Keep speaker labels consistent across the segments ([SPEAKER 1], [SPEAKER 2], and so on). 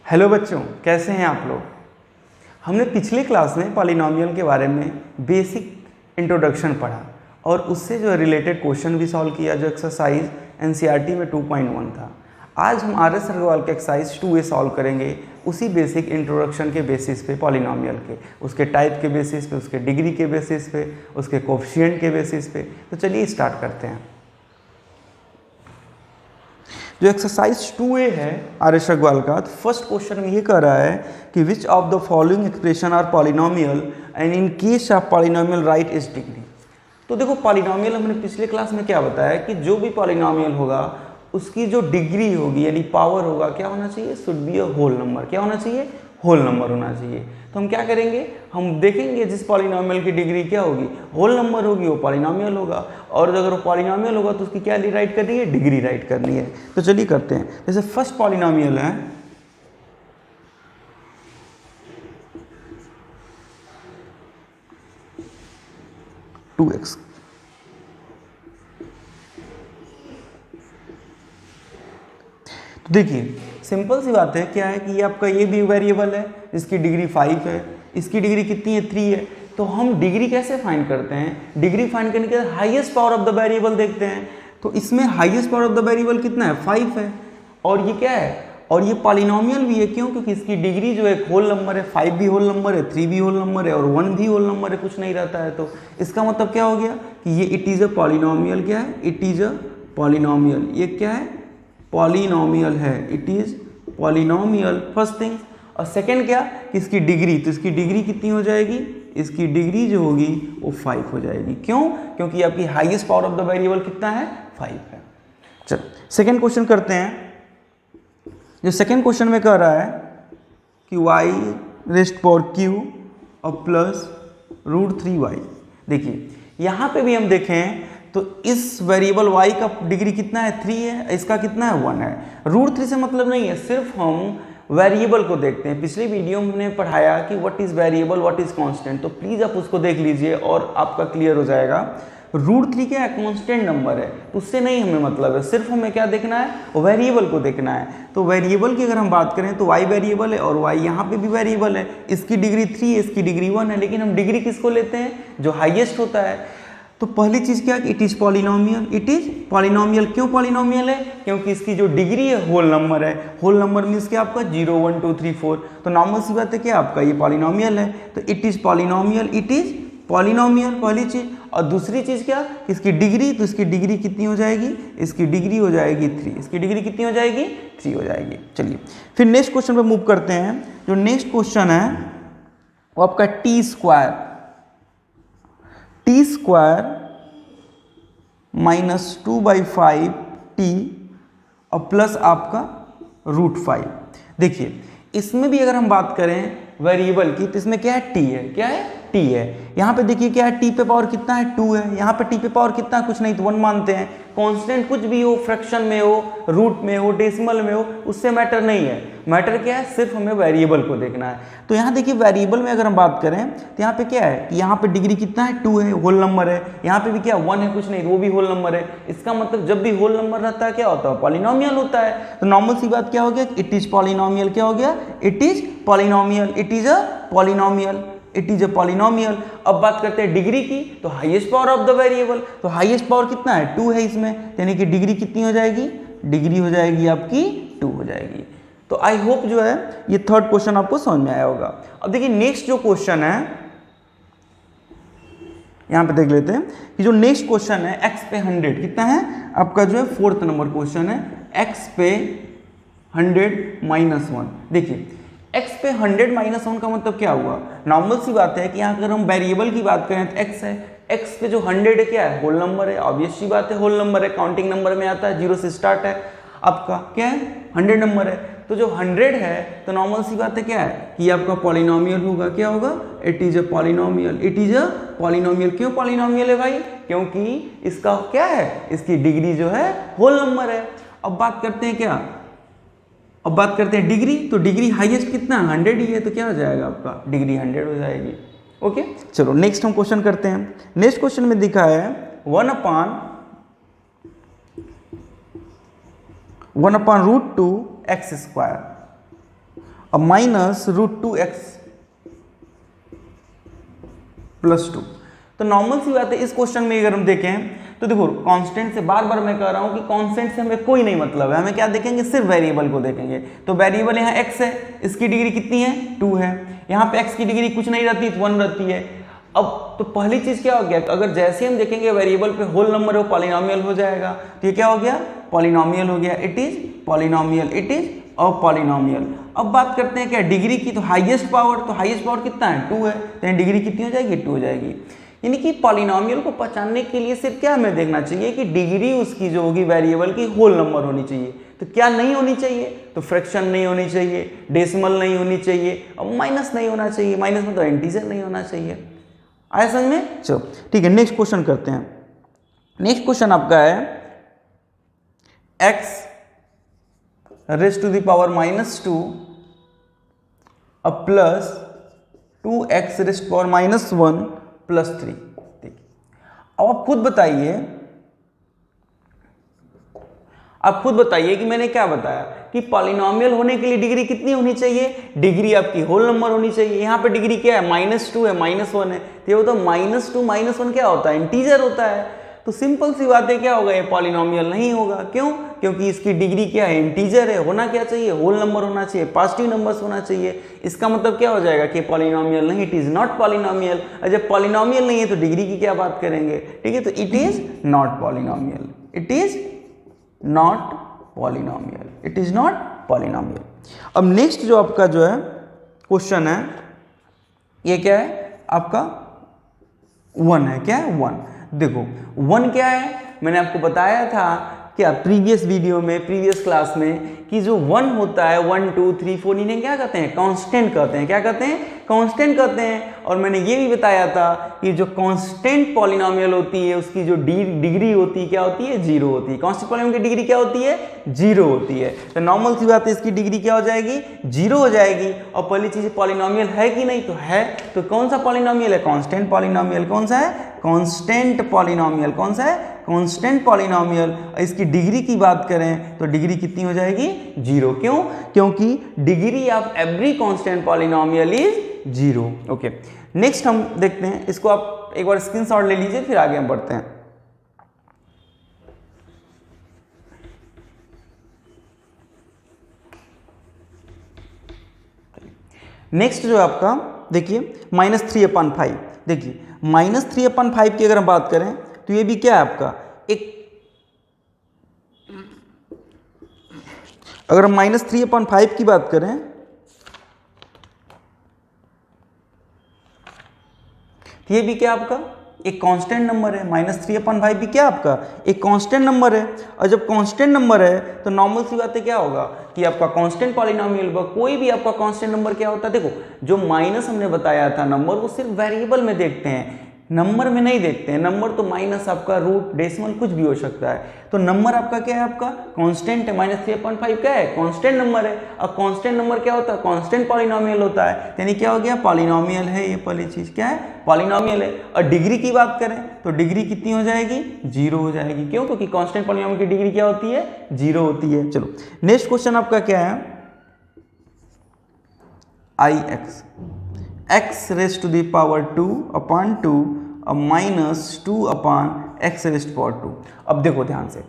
[SPEAKER 1] Hello बच्चों, कैसे हैं आप लोग। हमने पिछले क्लास में पॉलिनॉमियल के बारे में बेसिक इंट्रोडक्शन पढ़ा और उससे जो रिलेटेड क्वेश्चन भी सॉल्व किया जो एक्सरसाइज एनसीईआरटी में 2.1 था। आज हम आर एस अग्रवाल के एक्सरसाइज 2A सॉल्व करेंगे उसी बेसिक इंट्रोडक्शन के बेसिस पे पॉलिनॉमियल के, उसके टाइप के बेसिस पे, उसके डिग्री के बेसिस पे, उसके कोफिशिएंट के बेसिस पे। तो चलिए स्टार्ट करते हैं। जो एक्सरसाइज 2A है आर एस अग्रवाल का, तो फर्स्ट क्वेश्चन में ये कह रहा है कि which of the following expression are polynomial and in case of polynomial right is degree. तो देखो पॉलिनॉमियल हमने पिछले क्लास में क्या बताया कि जो भी पॉलिनॉमियल होगा उसकी जो डिग्री होगी यानी पावर होगा क्या होना चाहिए, should be a whole number. क्या होना चाहिए, होल नंबर होना चाहिए। तो हम क्या करेंगे, हम देखेंगे जिस पॉलिनॉमियल की डिग्री क्या होगी, होल नंबर होगी, वो पॉलिनॉमियल होगा। और अगर वो पॉलिनॉमियल होगा तो उसकी क्या राइट करनी है, डिग्री राइट करनी है। तो चलिए करते हैं। जैसे फर्स्ट पॉलिनॉमियल है 2x। तो देखिए सिंपल सी बात है, क्या है कि ये आपका ये भी वेरिएबल है जिसकी डिग्री 5 है, इसकी डिग्री कितनी है, 3 है। तो हम डिग्री कैसे फाइंड करते हैं, डिग्री फाइंड करने के बाद highest power of the variable देखते हैं। तो इसमें highest power of the variable कितना है, 5 है। और ये क्या है, और ये पॉलिनॉमियल भी है। क्यों, क्योंकि इसकी डिग्री जो है होल नंबर है, 5 भी होल नंबर है, 3 भी होल नंबर है और 1 भी होल नंबर है, कुछ नहीं रहता है। तो इसका मतलब क्या हो गया कि ये इट इज़ अ पॉलिनॉमियल। क्या है, इट इज़ अ पॉलिनॉमियल। ये क्या है, पॉलिनॉमियल है, it is polynomial, first thing. और सेकंड क्या कि इसकी डिग्री, तो इसकी डिग्री कितनी हो जाएगी, इसकी डिग्री जो होगी वो 5 हो जाएगी। क्यों, क्योंकि आपकी highest power of the variable कितना है, 5 है। चलो सेकंड क्वेश्चन करते हैं। जो सेकंड क्वेश्चन में कह रहा है कि y रेस्ट पावर q और प्लस √3y। देखिए यहाँ पे भी हम देखें तो इस वेरिएबल y का डिग्री कितना है, 3 है, इसका कितना है, 1 है। √3 से मतलब नहीं है, सिर्फ हम वेरिएबल को देखते हैं। पिछले वीडियो में हमने पढ़ाया कि what is variable, what is constant, तो प्लीज़ आप उसको देख लीजिए और आपका क्लियर हो जाएगा। √3 क्या है, कांस्टेंट नंबर है, तो उससे नहीं हमें मतलब है, सिर्फ हमें क्या देखना है, वेरिएबल को देखना है। तो वेरिएबल की अगर हम बात करें तो y वेरिएबल है और y यहाँ पे भी वेरिएबल है। इसकी डिग्री 3 है, इसकी डिग्री 1 है, लेकिन हम डिग्री किसको लेते हैं, जो हाईएस्ट होता है। तो पहली चीज़ क्या कि it is polynomial, it is polynomial. क्यों पॉलिनॉमियल है, क्योंकि इसकी जो डिग्री है होल नंबर है। होल नंबर मीन्स क्या आपका 0 1 2 3 4। तो नॉर्मल सी बात है क्या आपका ये पॉलिनॉमियल है। तो it is polynomial, it is polynomial, पहली चीज़। और दूसरी चीज़ क्या, इसकी डिग्री, तो इसकी डिग्री कितनी हो जाएगी, इसकी डिग्री हो जाएगी 3। इसकी डिग्री कितनी हो जाएगी, 3 हो जाएगी। चलिए फिर नेक्स्ट क्वेश्चन पर मूव करते हैं। जो नेक्स्ट क्वेश्चन है वो आपका टी स्क्वायर -2/5 टी और प्लस आपका √5। देखिए इसमें भी अगर हम बात करें वेरिएबल की तो इसमें क्या है, टी है। क्या है, टी है। यहाँ पे देखिए क्या है, टी पे पावर कितना है, 2 है। यहाँ पे टी पे पावर कितना, कुछ नहीं तो 1 मानते हैं। कांस्टेंट कुछ भी हो, फ्रैक्शन में हो, रूट में हो, डेसिमल में हो, उससे मैटर नहीं है। मैटर क्या है, सिर्फ हमें वेरिएबल को देखना है। तो यहाँ देखिए वेरिएबल में अगर हम बात करें तो यहाँ पे क्या है कि यहाँ पे डिग्री कितना है, 2 है, होल नंबर है। यहाँ पे भी क्या 1 है, कुछ नहीं वो भी होल नंबर है। इसका मतलब जब भी होल नंबर रहता है क्या होता है, पॉलिनॉमियल होता है। तो नॉर्मल सी बात क्या हो गया, इट इज पॉलिनॉमियल। क्या हो गया, it is polynomial, it is a polynomial, it is a polynomial. अब बात करते हैं डिग्री की, तो highest power of the variable, तो हाईएस्ट पावर कितना है, 2 है इसमें, यानी कि डिग्री कितनी हो जाएगी, डिग्री हो जाएगी आपकी 2 हो जाएगी। तो आई होप जो है ये थर्ड क्वेश्चन आपको समझ में आया होगा। अब देखिए नेक्स्ट जो क्वेश्चन है यहां पे देख लेते हैं कि जो नेक्स्ट क्वेश्चन है x पे 100 कितना है आपका, जो है 4th नंबर क्वेश्चन है, x पे 100 -1। देखिए x पे 100 -1 का मतलब क्या हुआ, नॉर्मल सी बात है कि यहाँ अगर हम वेरिएबल की बात करें तो x है, x पे जो 100 है क्या है, होल नंबर है। ऑब्वियस सी बात है, होल नंबर है, काउंटिंग नंबर में आता है, 0 से स्टार्ट है, आपका क्या है 100 नंबर है। तो जो 100 है तो नॉर्मल सी बात है क्या है कि आपका पॉलिनॉमियल होगा। क्या होगा, it is a polynomial, it is a polynomial. क्यों पॉलिनॉमियल है भाई, क्योंकि इसका क्या है, इसकी डिग्री जो है होल नंबर है। अब बात करते हैं क्या, अब बात करते हैं डिग्री। तो डिग्री हाईएस्ट कितना 100 ही है, तो क्या हो जाएगा आपका, डिग्री 100 हो जाएगी। ओके चलो नेक्स्ट हम क्वेश्चन करते हैं। नेक्स्ट क्वेश्चन में दिखा है 1/√2 x²। अब माइनस √2x + 2। तो नॉर्मल सी बात है, इस क्वेश्चन में अगर हम देखें तो देखो कांस्टेंट से बार बार मैं कह रहा हूं कि कांस्टेंट से हमें कोई नहीं मतलब है, हमें क्या देखेंगे, सिर्फ वेरिएबल को देखेंगे। तो वेरिएबल यहाँ x है, इसकी डिग्री कितनी है, 2 है। यहाँ पे x की डिग्री कुछ नहीं रहती, 1 रहती है। अब तो पहली चीज क्या हो गया, अगर जैसे हम देखेंगे वेरिएबल पे होल नंबर हो, पॉलिनोमियल हो जाएगा। तो ये क्या हो गया, पॉलिनोमियल हो गया, it is polynomial, it is a polynomial. अब बात करते हैं क्या डिग्री की, तो हाईएस्ट पावर कितना है, 2 है। तो डिग्री कितनी हो जाएगी, 2 हो जाएगी। यानी कि पॉलिनोमियल को पहचानने के लिए सिर्फ क्या हमें देखना चाहिए कि डिग्री उसकी जो होगी वेरिएबल की होल नंबर होनी चाहिए। तो क्या नहीं होनी चाहिए, तो फ्रैक्शन नहीं होनी चाहिए, डेसिमल नहीं होनी चाहिए, और माइनस नहीं होना चाहिए। माइनस मतलब इंटीजर नहीं होना चाहिए। आया समझ में? चलो ठीक है, नेक्स्ट क्वेश्चन करते हैं। नेक्स्ट क्वेश्चन आपका है x ⁻² अब प्लस 2x⁻1 + 3। देखिए अब आप खुद बताइए कि मैंने क्या बताया कि पॉलिनोमियल होने के लिए डिग्री कितनी होनी चाहिए, डिग्री आपकी होल नंबर होनी चाहिए। यहाँ पे डिग्री क्या है, -2 है, -1 है। तो ये होता है -2 -1 क्या होता है, इंटीजर होता है। तो सिंपल सी बात है, क्या होगा, ये पॉलिनोमियल नहीं होगा। क्यों? क्योंकि इसकी डिग्री क्या है, इंटीजर है। होना क्या चाहिए, होल नंबर होना चाहिए, पॉजिटिव नंबर्स होना चाहिए। इसका मतलब क्या हो जाएगा कि पॉलिनोमियल नहीं, इट इज नॉट पॉलिनोमियल। और जब पॉलिनोमियल नहीं है तो डिग्री की क्या बात करेंगे, ठीक है। तो it is not polynomial, it is not polynomial, it is not polynomial. अब नेक्स्ट जो आपका जो है क्वेश्चन है, ये क्या है आपका 1 है। क्या है, 1। देखो 1 क्या है, मैंने आपको बताया था क्या प्रीवियस वीडियो में, प्रीवियस क्लास में, कि जो 1 होता है, 1 2 3 4 इन्हें क्या कहते हैं, कांस्टेंट कहते हैं। क्या कहते हैं, कांस्टेंट कहते हैं। और मैंने ये भी बताया था कि जो कांस्टेंट पॉलिनोमियल होती है उसकी जो डिग्री होती है क्या होती है, 0 होती है। कांस्टेंट पॉलिनोमियल की डिग्री क्या होती है, 0 होती है। तो नॉर्मल सी बात है, इसकी डिग्री क्या हो जाएगी, 0 हो जाएगी। और पहली चीज पॉलिनोमियल है कि नहीं, तो है। तो कौन सा पॉलिनोमियल है, कांस्टेंट पॉलिनोमियल। कौन सा है, कांस्टेंट पॉलिनोमियल। कौन सा है, कांस्टेंट पॉलिनोमियल। इसकी डिग्री की बात करें तो डिग्री कितनी हो जाएगी, 0। क्यों? क्योंकि degree of every constant polynomial is 0। Okay, next हम देखते हैं इसको। आप एक बार स्क्रीनशॉट ले लीजिए, फिर आगे हम बढ़ते हैं। नेक्स्ट जो आपका देखिए -3/5। देखिए -3/5 की अगर हम बात करें तो ये भी क्या है आपका एक, अगर हम -3/5 की बात करें तो ये भी क्या आपका एक कांस्टेंट नंबर है। -3/5 भी क्या आपका एक कांस्टेंट नंबर है। और जब कांस्टेंट नंबर है तो नॉर्मल सी बात है क्या होगा कि आपका कांस्टेंट पॉलिनोमियल होगा। कोई भी आपका कांस्टेंट नंबर क्या होता है, देखो जो माइनस हमने बताया था नंबर, वो सिर्फ वेरिएबल में देखते हैं, नंबर में नहीं देखते हैं। नंबर तो माइनस आपका रूट डेसिमल कुछ भी हो सकता है। तो नंबर आपका क्या है, आपका कांस्टेंट है। -3/5 क्या है, कांस्टेंट नंबर है। अब कांस्टेंट नंबर क्या होता है, कांस्टेंट पॉलिनोमियल होता है। यानी क्या हो गया, पॉलिनोमियल है। ये पहली चीज क्या है, पॉलिनोमियल है। और डिग्री की बात करें तो डिग्री कितनी हो जाएगी, 0 हो जाएगी। क्यों? क्योंकि कांस्टेंट पॉलिनोमियल की डिग्री क्या होती है, 0 होती है। चलो नेक्स्ट क्वेश्चन आपका क्या है, ix x⁻²/2 अब -2/x⁻²। अब देखो ध्यान से,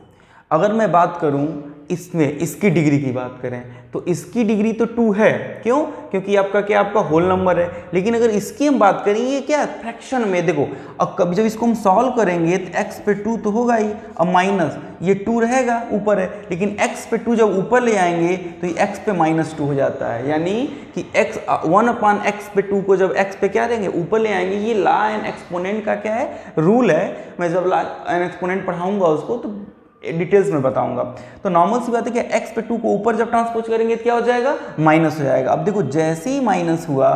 [SPEAKER 1] अगर मैं बात करूं इसमें, इसकी डिग्री की बात करें तो इसकी डिग्री तो 2 है। क्यों? क्योंकि आपका क्या, आपका होल नंबर है। लेकिन अगर इसकी हम बात करें, ये क्या फ्रैक्शन में, देखो अब कभी जब इसको हम सॉल्व करेंगे तो x पे 2 तो होगा ही, अब माइनस ये 2 रहेगा ऊपर है, लेकिन x पे 2 जब ऊपर ले आएंगे तो ये x पे -2 हो जाता है। यानी कि x 1/x पे 2 को जब x पे क्या देंगे, ऊपर ले आएंगे। ये लॉ एंड एक्सपोनेंट का क्या है, रूल है। मैं जब लॉ एंड एक्सपोनेंट पढ़ाऊंगा उसको तो डिटेल्स में बताऊंगा। तो नॉर्मल सी बात है कि x पे 2 को ऊपर जब ट्रांसपोज करेंगे तो क्या हो जाएगा, माइनस हो जाएगा। अब देखो जैसे ही माइनस हुआ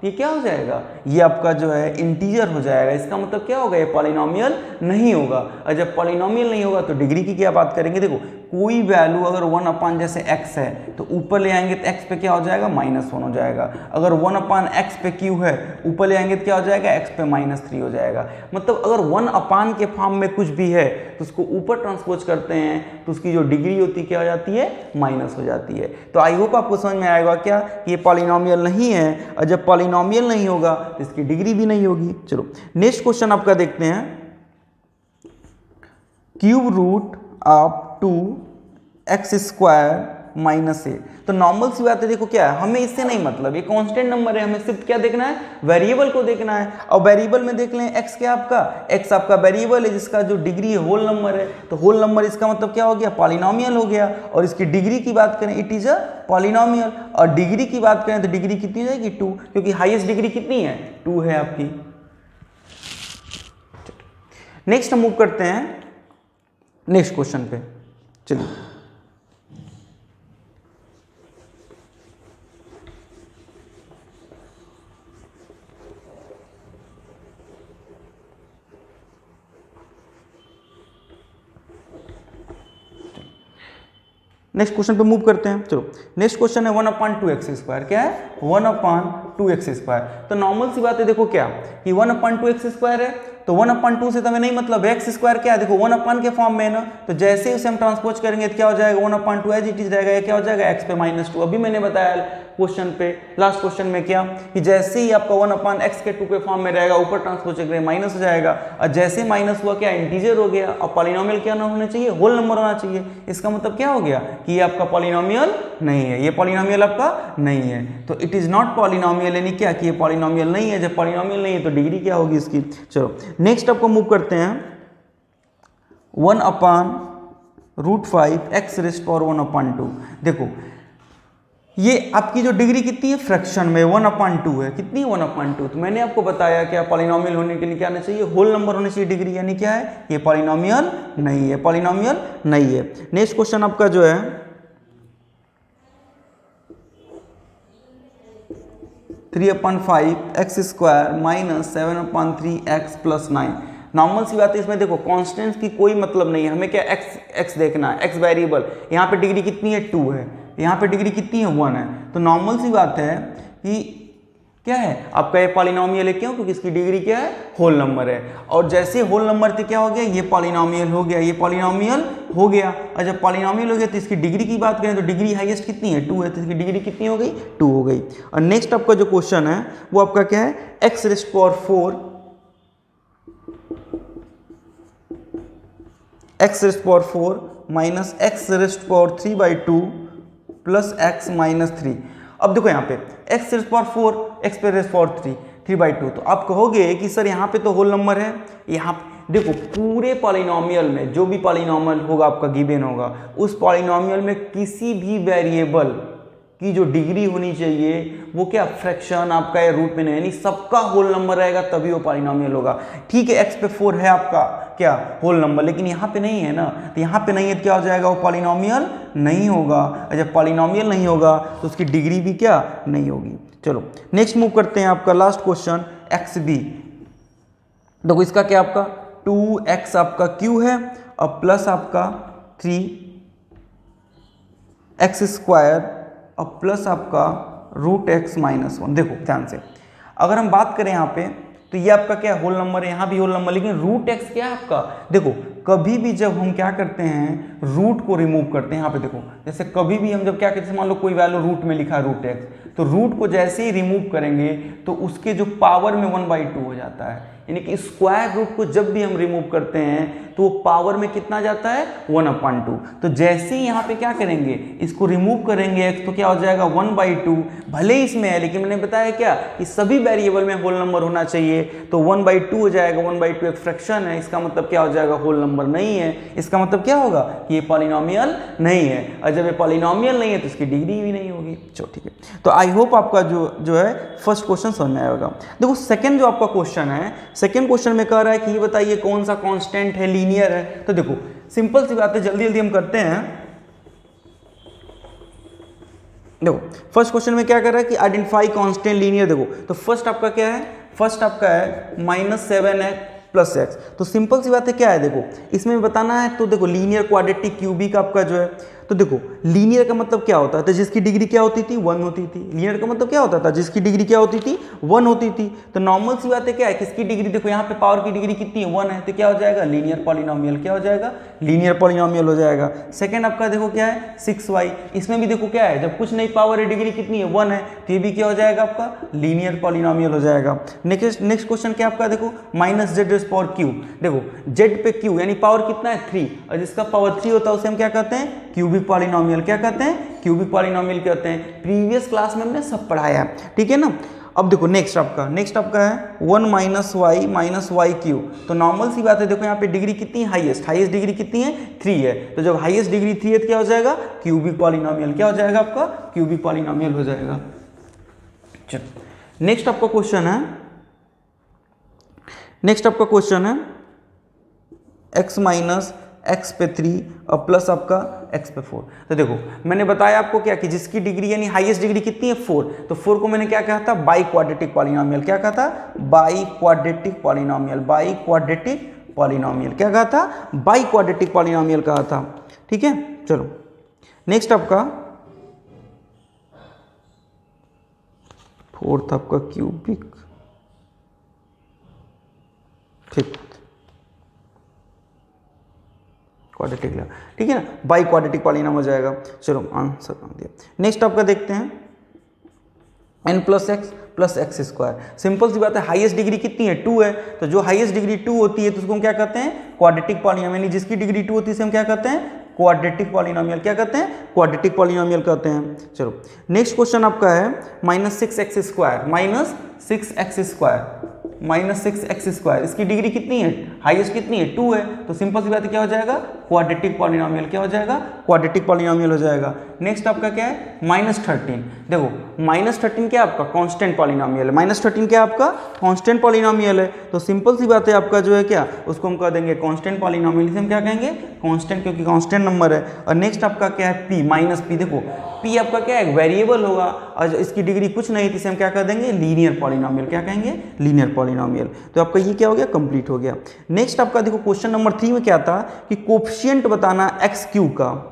[SPEAKER 1] ये क्या हो जाएगा, ये आपका जो है इंटीजर हो जाएगा। इसका मतलब क्या होगा, ये पॉलिनोमियल नहीं होगा। और जब पॉलिनोमियल नहीं होगा तो डिग्री की क्या बात करेंगे। देखो कोई वैल्यू अगर 1 अपान जैसे x है तो ऊपर ले आएंगे तो x पे क्या हो जाएगा -1 हो जाएगा। अगर 1 अपान x पे q है ऊपर ले आएंगे तो क्या हो जाएगा x पे -3 हो जाएगा। मतलब अगर 1 अपान के फॉर्म में कुछ भी है तो उसको ऊपर ट्रांसपोज करते हैं तो उसकी जो डिग्री होती है क्या हो जाती है, माइनस हो जाती है। तो आई होप आपको समझ में आएगा क्या कि ये पॉलिनोमियल नहीं है, और जब पॉलिनोमियल नहीं होगा तो इसकी डिग्री भी नहीं होगी। चलो नेक्स्ट क्वेश्चन आपका देखते हैं, cube root of 2x² -a। तो नॉर्मल सी बात है, देखो क्या है, हमें इससे नहीं मतलब, ये कांस्टेंट नंबर है, हमें सिर्फ क्या देखना है, वेरिएबल को देखना है। और वेरिएबल में देख लें x क्या आपका, x आपका वेरिएबल है जिसका जो डिग्री है होल नंबर है, तो होल नंबर इसका मतलब क्या हो गया, पॉलिनोमियल हो गया। और इसकी डिग्री की बात करें इट इज अ पॉलिनोमियल, और डिग्री की बात करें तो डिग्री कितनी हो जाएगी 2, क्योंकि हाईएस्ट डिग्री कितनी है 2 है आपकी। नेक्स्ट हम मूव करते हैं नेक्स्ट क्वेश्चन पे। चलिए नेक्स्ट क्वेश्चन पे मूव करते हैं। चलो नेक्स्ट क्वेश्चन है 1/2x²। क्या है 1/2x²। तो नॉर्मल सी बात है, देखो क्या कि 1/2x² है, तो 1/2 से तो हमें नहीं मतलब, x² क्या है, देखो 1 अपान के फॉर्म में है ना, तो जैसे ही उसे हम ट्रांसपोज करेंगे तो क्या हो जाएगा 1/2 एज इट इज रहेगा, क्या हो जाएगा x पे -2। अभी मैंने बताया क्वेश्चन पे, लास्ट क्वेश्चन में क्या कि जैसे ही आपका 1/x के 2 के फॉर्म में रहेगा ऊपर ट्रांसपोज करेंगे माइनस हो जाएगा, और जैसे माइनस हुआ क्या इंटीजर हो गया। और पॉलिनोमियल क्या ना होना चाहिए, होल नंबर होना चाहिए। इसका मतलब क्या हो गया कि ये आपका पॉलिनोमियल नहीं है, ये पॉलिनोमियल आपका नहीं है। तो इट इज नॉट पॉलिनोमियल, यानी क्या कि ये पॉलिनोमियल नहीं है। जब पॉलिनोमियल नहीं है तो डिग्री क्या होगी इसकी। चलो नेक्स्ट आपको मूव करते हैं 1/√5x⁻²। देखो ये आपकी जो डिग्री कितनी है फ्रैक्शन में 1/2 है, कितनी 1/2। तो मैंने आपको बताया क्या पॉलिनोमियल होने के लिए क्या होना चाहिए, होल नंबर होना चाहिए डिग्री, यानी क्या है ये पॉलिनोमियल नहीं है, पॉलिनोमियल नहीं है। नेक्स्ट क्वेश्चन आपका जो है 3/5x² -7/3x + 9। नॉर्मल सी बात है, इसमें देखो कांस्टेंट्स की कोई मतलब नहीं है, हमें क्या x देखना है, x वेरिएबल। यहाँ पे डिग्री कितनी है 2 है, यहाँ पे डिग्री कितनी है 1 है। तो नॉर्मल सी बात है कि क्या है आपका ये पॉलिनोमियल है, क्यों, क्योंकि इसकी डिग्री क्या है होल नंबर है। और जैसे होल नंबर थे क्या हो गया, ये पॉलिनोमियल हो गया, ये पॉलिनोमियल हो गया। और जब पॉलिनोमियल हो गया तो इसकी डिग्री की बात करें तो डिग्री हाईएस्ट कितनी है 2 है, तो इसकी डिग्री कितनी हो गई 2 हो गई। और नेक्स्ट आपका जो क्वेश्चन है वो आपका क्या है x⁻⁴ -x⁻³ + x -3। अब देखो यहाँ पे x⁻⁴ x⁻3 तो आप कहोगे कि सर यहाँ पे तो होल नंबर है। यहाँ देखो पूरे पॉलिनोमियल में जो भी पॉलिनोमियल होगा आपका गिवन होगा, उस पॉलिनोमियल में किसी भी वेरिएबल की जो डिग्री होनी चाहिए वो क्या फ्रैक्शन आपका या रूट में नहीं, यानी सबका होल नंबर रहेगा तभी वो पॉलिनोमियल होगा। ठीक है x पे 4 है आपका क्या होल नंबर, लेकिन यहाँ पे नहीं है ना, तो यहाँ पे नहीं है तो क्या हो जाएगा वो पॉलिनोमियल नहीं होगा। और जब पॉलिनोमियल नहीं होगा तो उसकी डिग्री भी क्या नहीं होगी। चलो नेक्स्ट मूव करते हैं आपका लास्ट क्वेश्चन xb। देखो इसका क्या आपका 2x आपका q है और प्लस आपका 3x² और प्लस आपका √x -1। देखो ध्यान से अगर हम बात करें यहाँ पे तो ये आपका क्या होल नंबर है, यहाँ भी होल नंबर, लेकिन √x क्या है आपका। देखो कभी भी जब हम क्या करते हैं रूट को रिमूव करते हैं, यहाँ पे देखो जैसे कभी भी हम जब क्या करते हैं, मान लो कोई वैल्यू रूट में लिखा है √x, तो रूट को जैसे ही रिमूव करेंगे तो उसके जो पावर में 1/2 हो जाता है, यानी कि स्क्वायर रूट को जब भी हम रिमूव करते हैं तो वो पावर में कितना जाता है 1/2। तो जैसे ही यहाँ पे क्या करेंगे इसको रिमूव करेंगे x, तो क्या हो जाएगा 1/2। भले ही इसमें है लेकिन मैंने बताया क्या कि सभी वेरिएबल में होल नंबर होना चाहिए, तो 1/2 हो जाएगा। 1/2 एक फ्रैक्शन है, इसका मतलब क्या हो जाएगा होल नंबर नहीं है। इसका मतलब क्या होगा कि ये पॉलिनोमियल नहीं है, और जब ये पॉलिनोमियल नहीं है तो इसकी डिग्री भी नहीं होगी। चलो ठीक है, तो आई होप आपका जो है फर्स्ट क्वेश्चन समझ में आएगा। देखो सेकंड जो आपका क्वेश्चन है, सेकंड क्वेश्चन में कह रहा है कि ये बताइए कौन सा कांस्टेंट है लीनियर है। तो देखो सिंपल सी बात है, जल्दी जल्दी हम करते हैं। देखो फर्स्ट क्वेश्चन में क्या कर रहा है कि आइडेंटिफाई कांस्टेंट लीनियर। देखो तो फर्स्ट आपका क्या है, फर्स्ट आपका है -7x प्लस एक्स। तो सिंपल सी बात है, क्या है देखो इसमें बताना है, तो देखो लीनियर क्वाड्रेटिक क्यूबिक आपका जो है, तो देखो लीनियर का मतलब क्या होता था, जिसकी डिग्री क्या होती थी 1 होती थी। लीनियर का मतलब क्या होता था, जिसकी डिग्री क्या होती थी 1 होती थी। तो नॉर्मल सी बात है, क्या है किसकी डिग्री, देखो यहाँ पे पावर की डिग्री कितनी है 1 है, तो क्या हो जाएगा लीनियर पॉलिनोमियल, क्या हो जाएगा लीनियर पॉलिनोमियल हो जाएगा। सेकंड आपका देखो क्या है 6y, इसमें भी देखो क्या है, जब कुछ नहीं पावर है डिग्री कितनी है 1 है, तो ये भी क्या हो जाएगा आपका लीनियर पॉलिनोमियल हो जाएगा। नेक्स्ट क्वेश्चन क्या आपका देखो minus Z rays power Q, देखो जेड पे क्यू यानी पावर कितना है 3, और जिसका पावर 3 होता है उसे हम क्या कहते हैं क्यूबिक पॉलिनोमियल, क्या कहते हैं क्यूबिक पॉलिनोमियल कहते हैं। प्रीवियस क्लास में हमने सब पढ़ाया, ठीक है ना। अब देखो नेक्स्ट आपका है 1 माइनस वाई क्यू। तो नॉर्मल सी बात है, देखो यहाँ पे डिग्री कितनी है हाईएस्ट डिग्री कितनी है 3 है, तो जब हाईएस्ट डिग्री 3 है तो क्या हो जाएगा क्यूबिक पॉलिनोमियल, क्या हो जाएगा आपका क्यूबिक पॉलिनोमियल हो जाएगा। चलो नेक्स्ट आपका क्वेश्चन है x माइनस एक्स पे 3 और प्लस आपका x पे 4। तो देखो मैंने बताया आपको क्या कि जिसकी डिग्री यानी हाईएस्ट डिग्री कितनी है 4, तो 4 को मैंने क्या कहा था बाई क्वाड्रेटिक पॉलिनोमियल, क्या कहा था बाई क्वाड्रेटिक पॉलिनोमियल, क्या कहा था बाई क्वाड्रेटिक पॉलिनोमियल कहा था, ठीक है। चलो नेक्स्ट आपका फोर्थ आपका क्यूबिक, फिफ्थ क्वाड्रेटिक, ठीक है ना, बाई क्वाड्रेटिक पॉलिनोमियल हो जाएगा। चलो आंसर कर दिया। नेक्स्ट आपका देखते हैं n प्लस एक्स स्क्वायर। सिंपल सी बात है, हाईएस्ट डिग्री कितनी है 2 है, तो जो हाईएस्ट डिग्री 2 होती है तो उसको हम क्या कहते हैं क्वाड्रेटिक पॉलिनोमियल, जिसकी डिग्री 2 होती है हम क्या कहते हैं क्वाड्रेटिक पॉलिनोमियल, क्या कहते हैं क्वाड्रेटिक पॉलिनोमियल कहते हैं। चलो नेक्स्ट क्वेश्चन आपका है माइनस सिक्स एक्स स्क्वायर, इसकी डिग्री कितनी है हाईएस्ट कितनी है 2 है, तो सिंपल सी बात है क्या हो जाएगा क्वाड्रेटिक पॉलिनोमियल, क्या हो जाएगा क्वाड्रेटिक पॉलिनोमियल हो जाएगा। नेक्स्ट आपका क्या है -13, देखो -13 क्या आपका कांस्टेंट पॉलिनोमियल है, -13 क्या आपका कांस्टेंट पॉलिनोमियल है, तो सिंपल सी बात है आपका जो है क्या उसको हम कह देंगे कांस्टेंट पॉलिनोमियल, इसे हम क्या कहेंगे कांस्टेंट, क्योंकि कांस्टेंट नंबर है। और नेक्स्ट आपका क्या है p -p, देखो p आपका क्या है वेरिएबल होगा और इसकी डिग्री कुछ नहीं थी, इसे हम क्या कह देंगे लीनियर पॉलिनोमियल, क्या कहेंगे लीनियर पॉलिनोमियल। तो आपका ये क्या हो गया कंप्लीट हो गया। नेक्स्ट आपका देखो क्वेश्चन नंबर 3 में क्या था कि कोफिशिएंट बताना एक्स क्यू का,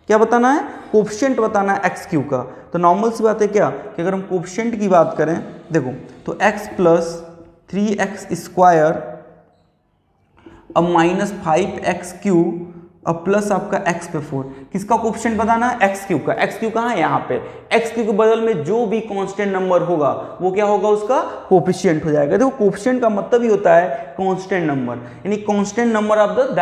[SPEAKER 1] क्या बताना है कोफिशिएंट बताना एक्स क्यू का। तो नॉर्मल सी बात है क्या कि अगर हम कोफिशिएंट की बात करें देखो तो x प्लस 3x स्क्वायर अब माइनस 5x क्यू और प्लस आपका x पे 4, किसका कोफिशिएंट बताना है एक्स क्यू का। एक्स क्यू कहाँ है यहाँ पे, एक्स क्यू के बदल में जो भी कांस्टेंट नंबर होगा वो क्या होगा उसका कोफिशिएंट हो जाएगा। देखो कोफिशिएंट का मतलब ही होता है कांस्टेंट नंबर, यानी constant number of the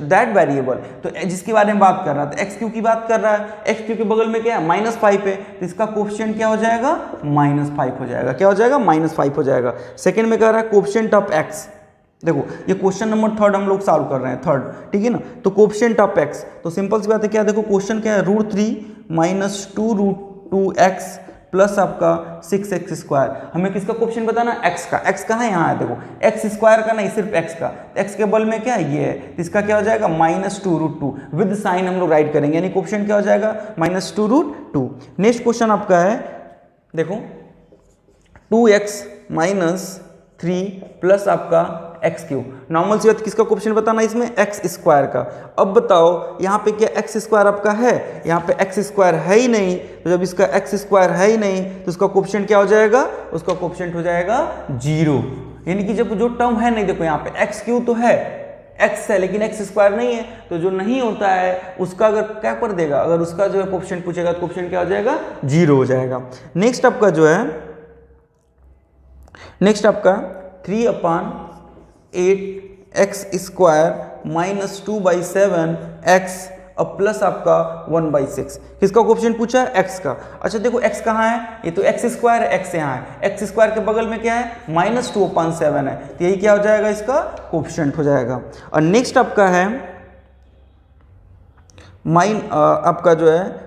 [SPEAKER 1] that variable. तो जिसके बारे में बात कर रहा था एक्स क्यू की बात कर रहा है, एक्स क्यू के बगल में क्या है -5 है, तो इसका कोफिशिएंट क्या हो जाएगा -5 हो जाएगा, क्या हो जाएगा -5 हो जाएगा। सेकेंड में कह रहा है कोफिशिएंट ऑफ एक्स, देखो ये क्वेश्चन नंबर 3 हम लोग सॉल्व कर रहे हैं 3rd, ठीक है ना। तो कोफिशिएंट ऑफ एक्स, तो सिंपल सी बात है क्या देखो क्वेश्चन क्या है √3 माइनस 2√2x प्लस आपका 6x स्क्वायर। हमें किसका कोफिशिएंट बताना एक्स का, एक्स कहाँ है यहाँ है देखो एक्स स्क्वायर का नहीं सिर्फ एक्स का, एक्स के बल में क्या है ये है, तो इसका क्या हो जाएगा -2√2 विद साइन हम लोग राइट करेंगे, यानी कोफिशिएंट क्या हो जाएगा -2√2। नेक्स्ट क्वेश्चन आपका है देखो 2x माइनस 3 प्लस आपका एक्स क्यू। नॉर्मल सी बात किसका कोफिशिएंट बताना इसमें एक्स स्क्वायर का। अब बताओ यहाँ पे क्या एक्स स्क्वायर आपका है, यहाँ पे एक्स स्क्वायर है ही नहीं, तो जब इसका एक्स स्क्वायर है ही नहीं तो उसका कोफिशिएंट क्या हो जाएगा, उसका कोफिशिएंट हो जाएगा 0, यानी कि जब जो टर्म है नहीं देखो यहाँ पे एक्स क्यू तो है एक्स है लेकिन एक्स स्क्वायर नहीं है, तो जो नहीं होता है उसका अगर क्या कर देगा, अगर उसका जो है कोफिशिएंट पूछेगा तो कोफिशिएंट क्या हो जाएगा 0 हो जाएगा। नेक्स्ट आपका जो है नेक्स्ट आपका 3/8x स्क्वायर माइनस 2/7x और प्लस आपका 1/6, किसका कोफिशिएंट पूछा है एक्स का। अच्छा देखो एक्स कहाँ है, ये तो एक्स स्क्वायर है, एक्स यहाँ है, एक्स स्क्वायर के बगल में क्या है -2/7 है, तो यही क्या हो जाएगा इसका कोफिशिएंट हो जाएगा। और नेक्स्ट आपका है आपका जो है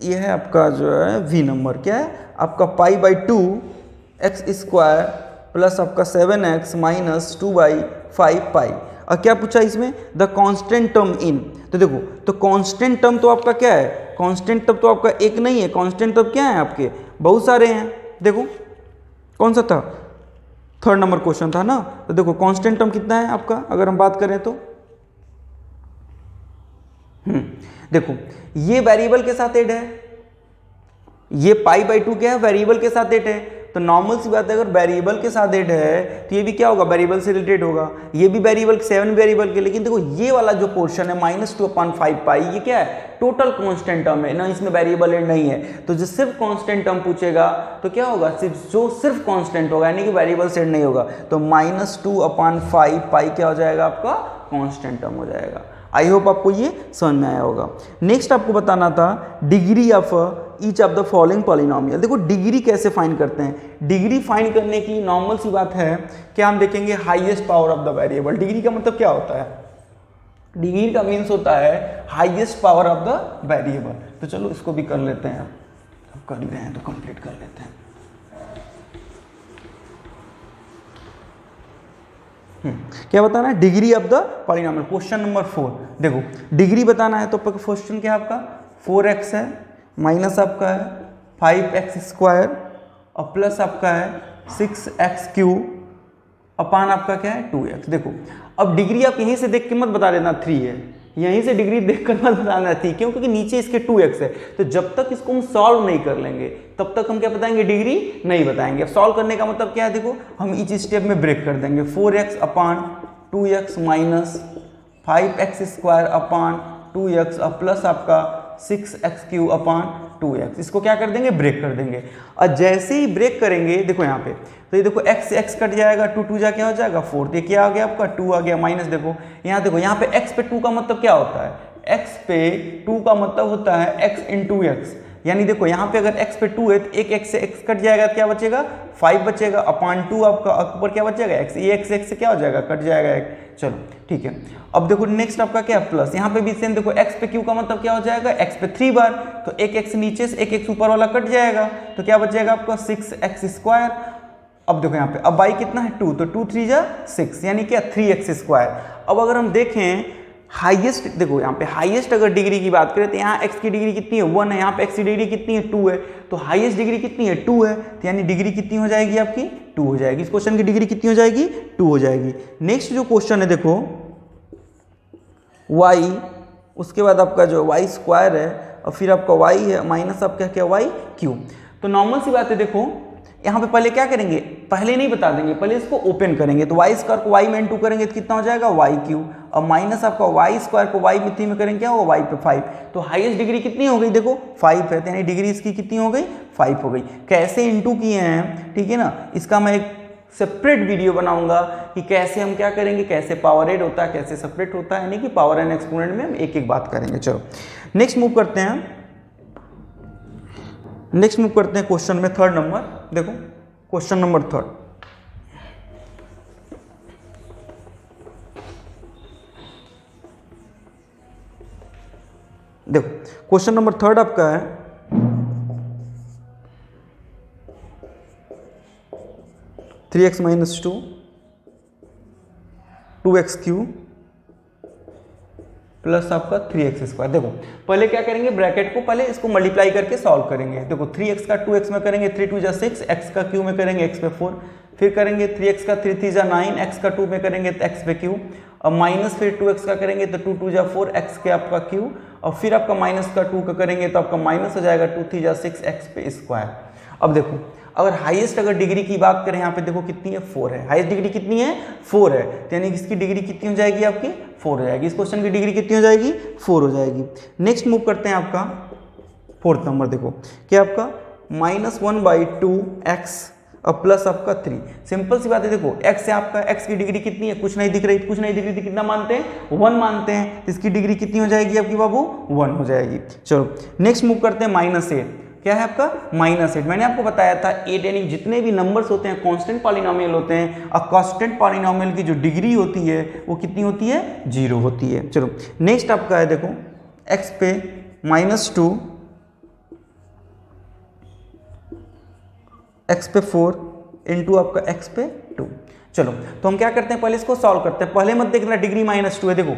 [SPEAKER 1] ये है आपका जो है v नंबर, क्या है आपका π/2x स्क्वायर प्लस आपका 7x माइनस 2/5 और क्या पूछा इसमें द कांस्टेंट टर्म इन। तो देखो तो कांस्टेंट टर्म तो आपका क्या है, कांस्टेंट टर्म तो आपका एक नहीं है, कांस्टेंट टर्म क्या है आपके बहुत सारे हैं। देखो कौन सा था थर्ड नंबर क्वेश्चन था ना। तो देखो कांस्टेंट टर्म कितना है आपका, अगर हम बात करें तो देखो ये वेरिएबल के साथ ऐड है, ये π/2 क्या है, वेरिएबल के साथ ऐड है। तो नॉर्मल सी बात है, अगर वेरिएबल के साथ ऐड है तो ये भी क्या होगा, वेरिएबल से रिलेटेड होगा। ये भी वेरिएबल 7 वेरिएबल के, लेकिन देखो ये वाला जो पोर्शन है -2/5π, ये क्या है, टोटल कांस्टेंट टर्म है ना, इसमें वेरिएबल ऐड नहीं है। तो जो सिर्फ कांस्टेंट टर्म पूछेगा तो क्या होगा, सिर्फ कांस्टेंट होगा, यानी कि वेरिएबल से ऐड नहीं होगा। तो -2/5π क्या हो जाएगा आपका, कांस्टेंट टर्म हो जाएगा। आई होप आपको ये समझ में आया होगा। नेक्स्ट आपको बताना था degree of each of the following polynomial. देखो डिग्री कैसे फाइंड करते हैं, डिग्री फाइंड करने की नॉर्मल सी बात है कि हम देखेंगे highest power of the variable. Degree का मतलब क्या होता है, डिग्री का मीन्स होता है highest power of the variable. तो चलो इसको भी कर लेते हैं, अब कर रहे हैं तो कंप्लीट कर लेते हैं। क्या बताना है, degree of the polynomial. Question number 4 देखो डिग्री बताना है तो क्वेश्चन क्या है आपका, 4x है माइनस आपका है 5x² और प्लस आपका है 6x³ अपान आपका क्या है 2x। देखो अब डिग्री आप यहीं से देख के मत बता देना 3 है, यहीं से डिग्री देख कर मत बताना थी, क्योंकि नीचे इसके 2x है। तो जब तक इसको हम सॉल्व नहीं कर लेंगे तब तक हम क्या बताएंगे, डिग्री नहीं बताएंगे। अब सॉल्व करने का मतलब क्या है, देखो हम ईच स्टेप में ब्रेक कर देंगे। 4x अपान 2x माइनस 5x² अपान 2x और प्लस आपका 6x³ अपान 2x, इसको क्या कर देंगे, ब्रेक कर देंगे। और जैसे ही ब्रेक करेंगे देखो यहाँ पे, तो ये देखो x से x कट जाएगा, 2 जा क्या हो जाएगा 4, ये क्या आ गया आपका 2 आ गया माइनस। देखो यहाँ पे x पे 2 का मतलब क्या होता है, x पे 2 का मतलब होता है x इंटू एक्स। यानी देखो यहाँ पे अगर x पे 2 है तो एक x से x कट जाएगा, क्या बचेगा 5 बचेगा अपान 2 आपका ऊपर क्या बचेगा x, ये x से क्या हो जाएगा, कट जाएगा एक। चलो ठीक है, अब देखो नेक्स्ट आपका क्या प्लस, यहाँ पे भी सेम देखो x पे q का मतलब क्या हो जाएगा, x पे 3 बार, तो एक x नीचे से एक x ऊपर वाला कट जाएगा, तो क्या बचेगा आपका 6x²। अब देखो यहाँ पे अब y कितना है 2, तो 2 3 जा 6 यानी क्या 3x²। अब अगर हम देखें हाईएस्ट, देखो यहाँ पे हाईएस्ट अगर डिग्री की बात करें तो यहाँ x की डिग्री कितनी है 1 है, यहाँ पे x की डिग्री कितनी है 2 है, तो हाईएस्ट डिग्री कितनी है 2 है, तो यानी डिग्री कितनी हो जाएगी आपकी 2 हो जाएगी। इस क्वेश्चन की डिग्री कितनी हो जाएगी 2 हो जाएगी। नेक्स्ट जो क्वेश्चन है देखो y, उसके बाद आपका जो y² है और फिर आपका y है माइनस आपका क्या y³। तो नॉर्मल सी बात है, देखो यहाँ पे पहले क्या करेंगे, पहले नहीं बता देंगे, पहले इसको ओपन करेंगे। तो y² को y में इंटू करेंगे तो कितना हो जाएगा y³ और माइनस आपका y² को y में 3 में करेंगे क्या होगा y पे 5। तो हाईएस्ट डिग्री कितनी हो गई, देखो 5 है, तो यानी डिग्री इसकी कितनी हो गई 5 हो गई। कैसे इंटू किए हैं, ठीक है ना, इसका मैं एक सेपरेट वीडियो बनाऊंगा कि कैसे हम क्या करेंगे, कैसे पावर एड होता है, कैसे सेपरेट होता है, यानी कि पावर एंड एक्सपोनेंट में हम एक एक बात करेंगे। चलो नेक्स्ट मूव करते हैं, नेक्स्ट मूव करते हैं क्वेश्चन में थर्ड नंबर। देखो क्वेश्चन नंबर 3, देखो क्वेश्चन नंबर 3 आपका है 3x माइनस 2 2x³ प्लस आपका 3x²। देखो पहले क्या करेंगे, ब्रैकेट को पहले इसको मल्टीप्लाई करके सॉल्व करेंगे। देखो 3x का 2x में करेंगे 3 2 जा 6, x का q में करेंगे x पे 4, फिर करेंगे 3x का 3 3 जा 9, x का 2 में करेंगे तो x पे q, और माइनस फिर 2x का करेंगे तो 2 2 जा 4, x के आपका q, और फिर आपका माइनस का 2 का करेंगे तो आपका माइनस हो जाएगा 2 3 जा 6 x पे स्क्वायर। अब देखो अगर हाईएस्ट अगर डिग्री की बात करें, यहाँ पे देखो कितनी है 4 है, हाईएस्ट डिग्री कितनी है 4 है, तो यानी इसकी डिग्री कितनी हो जाएगी आपकी 4 हो जाएगी। इस क्वेश्चन की डिग्री कितनी हो जाएगी 4 हो जाएगी। नेक्स्ट मूव करते हैं आपका 4th नंबर। देखो क्या आपका -1/2x और प्लस आपका 3। सिंपल सी बात है, देखो x से आपका x की डिग्री कितनी है, कुछ नहीं दिख रही, कुछ नहीं दिख रही थी, कितना मानते हैं 1 मानते हैं, तो इसकी डिग्री कितनी हो जाएगी आपकी बाबू 1 हो जाएगी। चलो नेक्स्ट मूव करते हैं -8। क्या है आपका -8। मैंने आपको बताया था 8 यानी जितने भी नंबर्स होते हैं कांस्टेंट पॉलिनोमियल होते हैं, और कांस्टेंट पॉलिनोमियल की जो डिग्री होती है वो कितनी होती है 0 होती है। चलो नेक्स्ट आपका है देखो x पे -2 x पे 4 इंटू आपका x पे 2। चलो तो हम क्या करते हैं, पहले इसको सॉल्व करते हैं। पहले मत देखना डिग्री -2 है, देखो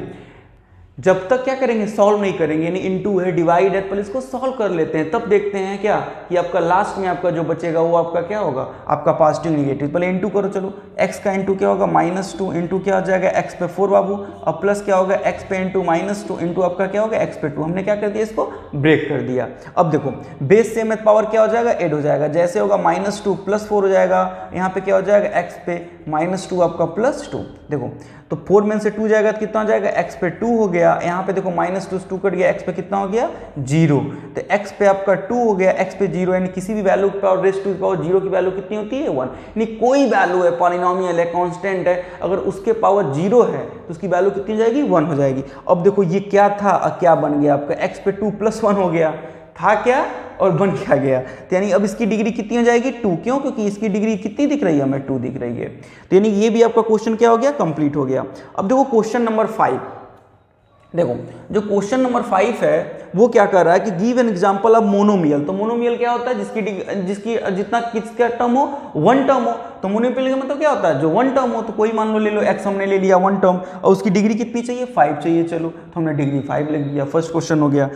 [SPEAKER 1] जब तक क्या करेंगे, सॉल्व नहीं करेंगे, यानी इनटू है, डिवाइड है, पहले इसको सॉल्व कर लेते हैं, तब देखते हैं क्या कि आपका लास्ट में आपका जो बचेगा वो आपका क्या होगा, आपका पॉजिटिव निगेटिव। पहले इनटू करो, चलो x का इनटू क्या होगा -2 इनटू क्या हो जाएगा x पे 4 बाबू, अब प्लस क्या होगा x पे इनटू -2 इनटू आपका क्या होगा x पे 2। हमने क्या कर दिया, इसको ब्रेक कर दिया। अब देखो बेस सेम है, पावर क्या हो जाएगा, ऐड हो जाएगा, जैसे होगा -2 + 4 हो जाएगा, यहाँ पे क्या हो जाएगा x पे -2 आपका +2। देखो तो 4 में से 2 जाएगा तो कितना हो जाएगा, x पे 2 हो गया, यहाँ पे देखो -2 से 2 कट गया, x पे कितना हो गया 0, तो x पे आपका 2 हो गया, x पे 0, यानी किसी भी वैल्यू पर रेज़ टू पावर 0 की वैल्यू कितनी होती है 1, यानी कोई वैल्यू है, पॉलिनोमियल है, कांस्टेंट है, अगर उसके पावर 0 है तो उसकी वैल्यू कितनी हो जाएगी, 1 हो जाएगी। अब देखो ये क्या था और क्या बन गया, आपका x पे 2 + 1 हो गया, था क्या और बन क्या गया, तो यानी अब इसकी डिग्री कितनी हो जाएगी 2, क्यों, क्योंकि इसकी डिग्री कितनी दिख रही है हमें, 2 दिख रही है। तो यानी ये भी आपका क्वेश्चन क्या हो गया, कंप्लीट हो गया। अब देखो क्वेश्चन नंबर 5, देखो जो क्वेश्चन नंबर 5 है वो क्या कर रहा है कि give an example of monomial. तो मोनोमियल क्या होता है, जिसकी जितना किसका टर्म हो, 1 टर्म हो। तो मोनोमियल का मतलब क्या होता है, जो 1 टर्म हो, तो कोई मान लो ले लो x हमने ले लिया 1 टर्म और उसकी डिग्री कितनी चाहिए, 5 चाहिए, चलो तो हमने डिग्री 5 लिख दिया, फर्स्ट क्वेश्चन हो गया।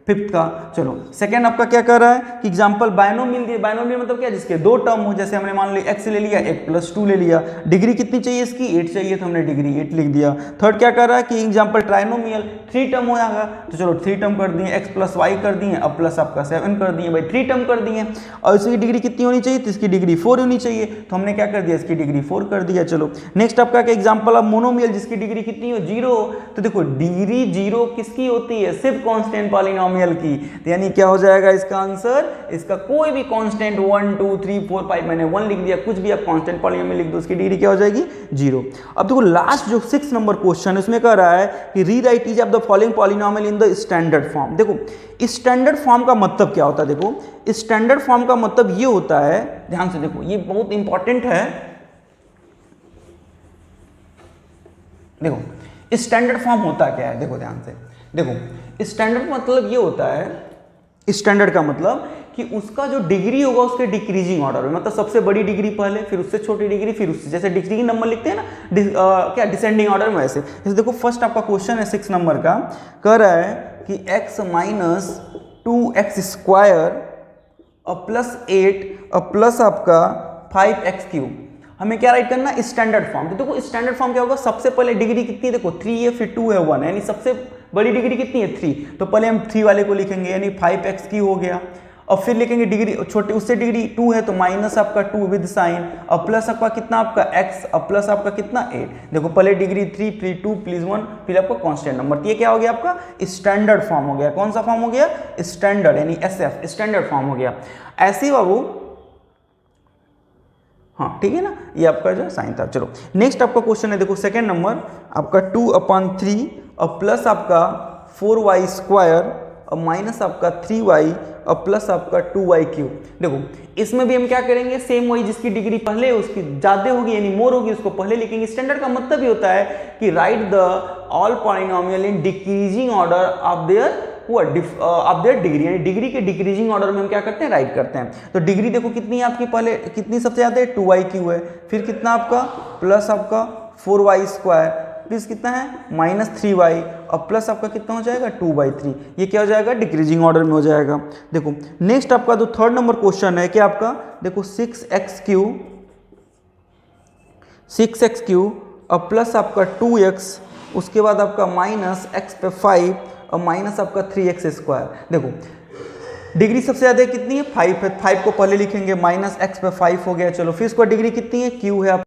[SPEAKER 1] 5th का चलो सेकंड आपका क्या कर रहा है कि एग्जांपल बायनोमियल दिए, बायनोमियल मतलब क्या, जिसके 2 टर्म हो, जैसे हमने मान लिया x ले लिया, 1 + 2 ले लिया, डिग्री कितनी चाहिए इसकी, 8 चाहिए, तो हमने डिग्री 8 लिख दिया। थर्ड क्या कर रहा है कि एग्जांपल ट्राइनोमियल, 3 टर्म हो जाएगा, तो चलो 3 टर्म कर दिए, x + y कर दिए, अब प्लस आपका 7 कर दिए, भाई 3 टर्म कर दिए, और इसकी डिग्री कितनी होनी चाहिए, तो इसकी डिग्री 4 होनी चाहिए, तो हमने क्या कर दिया, इसकी डिग्री 4 कर दिया। चलो नेक्स्ट आपका क्या एग्जांपल ऑफ मोनोमियल, जिसकी डिग्री कितनी हो, 0, तो देखो डिग्री 0 किसकी होती है, सिर्फ कांस्टेंट पॉलिनोमियल की, तो यानी क्या हो जाएगा इसका आंसर, इसका कोई भी कांस्टेंट 1 2 3 4 5 मैंने 1 लिख दिया, कुछ भी आप कांस्टेंट पॉलिनोमियल लिख दो, उसकी डिग्री क्या हो जाएगी 0। अब देखो लास्ट जो 6 नंबर क्वेश्चन है उसमें कह रहा है कि rewrite each of the following polynomial in the standard form. देखो स्टैंडर्ड फॉर्म का मतलब क्या होता है, देखो स्टैंडर्ड फॉर्म का मतलब ये होता है, ध्यान से देखो ये बहुत इंपॉर्टेंट है, देखो स्टैंडर्ड फॉर्म होता क्या है, देखो ध्यान से देखो, स्टैंडर्ड मतलब ये होता है, स्टैंडर्ड का मतलब कि उसका जो डिग्री होगा उसके डिक्रीजिंग ऑर्डर में, मतलब सबसे बड़ी डिग्री पहले, फिर उससे छोटी डिग्री, फिर उससे, जैसे डिग्री नंबर लिखते हैं ना, क्या डिसेंडिंग ऑर्डर में, वैसे। जैसे देखो फर्स्ट आपका क्वेश्चन है 6 नंबर का, कह रहा है कि x - 2x² और +8 और प्लस आपका 5x³ हमें क्या राइट करना, स्टैंडर्ड फॉर्म। तो देखो स्टैंडर्ड फॉर्म क्या होगा, सबसे पहले डिग्री कितनी है, देखो 3 है, फिर 2 है, 1 है, यानी सबसे बड़ी डिग्री कितनी है 3, तो पहले हम 3 वाले को लिखेंगे, यानी 5x³ हो गया, और फिर लिखेंगे डिग्री छोटे, उससे डिग्री 2 है तो माइनस आपका 2 विद साइन, और प्लस आपका कितना आपका x, और प्लस आपका कितना 8। देखो पहले डिग्री 3 फिर 2 प्लस 1 फिर आपका कांस्टेंट नंबर, तो ये क्या हो गया आपका स्टैंडर्ड फॉर्म हो गया। कौन सा फॉर्म हो गया, स्टैंडर्ड, यानी SF स्टैंडर्ड फॉर्म हो गया। ऐसे बाबू, हाँ ठीक है ना, ये आपका जो साइन था। चलो नेक्स्ट आपका क्वेश्चन है, देखो सेकंड नंबर आपका 2/3 और प्लस आपका 4y² और माइनस आपका 3y और प्लस आपका 2y³। देखो इसमें भी हम क्या करेंगे, सेम वही, जिसकी डिग्री पहले उसकी ज़्यादा होगी यानी मोर होगी उसको पहले लिखेंगे। स्टैंडर्ड का मतलब ये होता है कि right the all polynomial in decreasing order of their of their degree, यानी डिग्री के डिक्रीजिंग ऑर्डर में हम क्या करते हैं, राइट करते हैं। तो डिग्री देखो कितनी है आपकी, पहले कितनी सबसे ज़्यादा है 2y³ है, फिर कितना आपका प्लस आपका 4y², प्लस कितना है -3y, और प्लस आपका कितना हो जाएगा 2/3, ये क्या हो जाएगा डिक्रीजिंग ऑर्डर में हो जाएगा। देखो नेक्स्ट आपका जो थर्ड नंबर क्वेश्चन है क्या आपका, देखो 6x³ और प्लस आपका 2x, उसके बाद आपका -x पे 5 और माइनस आपका 3x²। देखो डिग्री सबसे ज़्यादा कितनी है 5 है, 5 को पहले लिखेंगे, -x पे 5 हो गया, चलो फिर इसका डिग्री कितनी है q है।